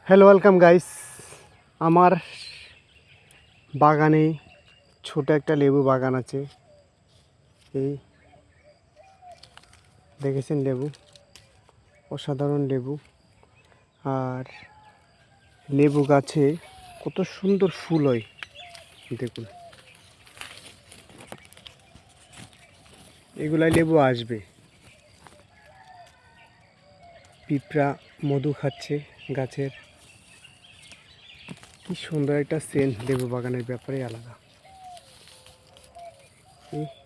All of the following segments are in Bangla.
Hello welcome guys. আমার বাগানে ছোট একটা লেবু বাগান আছে। এই দেখেছেন লেবু, অসাধারণ লেবু। আর লেবু গাছে কত সুন্দর ফুল হয় দেখুন। এগুলাই লেবু আসবে। পিঁপড়া মধু খাচ্ছে গাছের। কি সুন্দর একটা সেন্ট লেবু বাগানের ব্যাপারে আলাদা।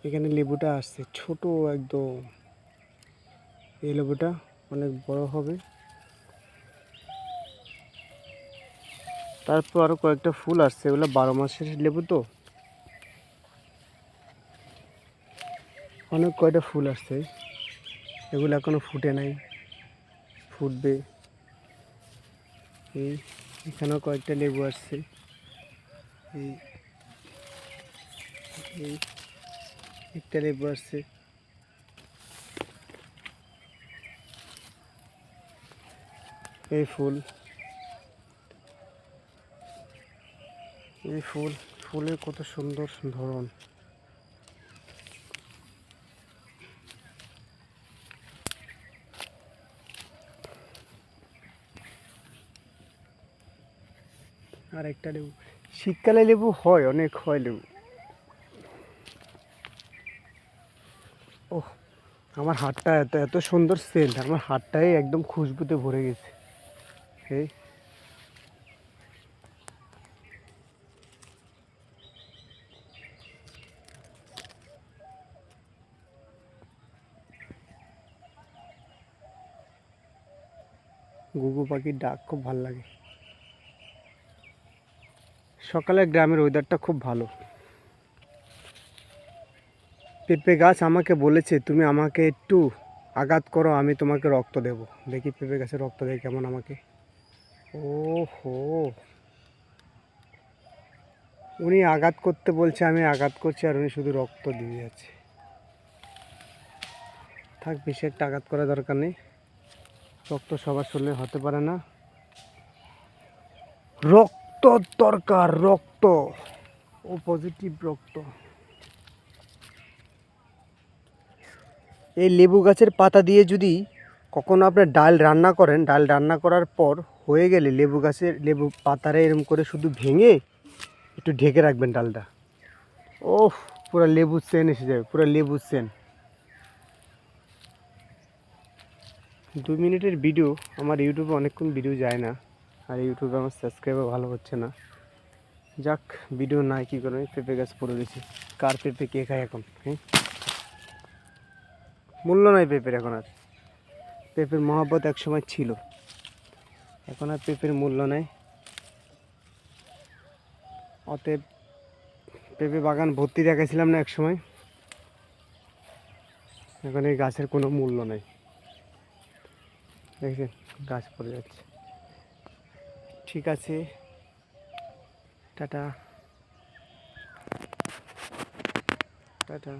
এখানে লেবুটা আসছে ছোট একদম। এই লেবুটা অনেক বড় হবে। তারপর আরও কয়েকটা ফুল আসছে, এগুলো 12 মাসের লেবু তো। অনেক কয়টা ফুল আসছে, এগুলো এখনো ফুটে নাই, ফুটবে। এই এখানেও কয়েকটা লেবু আসছে। এই এই একটা লেবু আসছে। এই ফুল, এই ফুল, ফুলের কত সুন্দর ধরন। আর একটা লেবু, শীতকালে লেবু হয়, অনেক হয় লেবু। ওহ, আমার হাতটা এত এত সুন্দর সেন্ট, আমার হাতটাই একদম খুশবুতে ভরে গেছে। এই ঘুঘু পাখির ডাক খুব ভালো লাগে। সকালে গ্রামের ওয়েদারটা খুব ভালো। পেঁপে গাছ আমাকে বলেছে, তুমি আমাকে একটু আঘাত করো, আমি তোমাকে রক্ত দেব। দেখি পেঁপে গাছে রক্ত দেয় কেমন আমাকে। ও হো, উনি আঘাত করতে বলছে, আমি আঘাত করছি, আর উনি শুধু রক্ত দিয়ে যাচ্ছে। থাক, বেশি একটা আঘাত করার দরকার নেই। রক্ত সবার শরীরে হতে পারে না। রক্ত দরকার, রক্ত, ও পজিটিভ রক্ত। এই লেবু গাছের পাতা দিয়ে যদি কখনো আপনার ডাল রান্না করেন, ডাল রান্না করার পর হয়ে গেলে লেবু গাছের লেবু পাতারে এরকম করে শুধু ভেঙে একটু ঢেকে রাখবেন ডালটা। ওহ, পুরো লেবু সেন এসে যাবে, পুরো লেবু সেন। 2 মিনিটের ভিডিও, আমার ইউটিউবে অনেকক্ষণ ভিডিও যায় না, আর ইউটিউবে আমার সাবস্ক্রাইবার ভালো হচ্ছে না। যাক, ভিডিও নাই কী করবে, পেঁপে গাছ পড়ে গেছে। কার পেঁপে কে খায় এখন? হ্যাঁ, মূল্য নাই পেঁপের এখন আর। পেঁপের মহব্বত একসময় ছিল, এখন আর পেঁপের মূল্য নেই। অতএব পেঁপে বাগান ভর্তি দেখাইছিলাম না এক সময়, এখন এই গাছের কোনো মূল্য নেই। দেখছেন, গাছ পড়ে যাচ্ছে। ঠিক আছে, টাটা টাটা।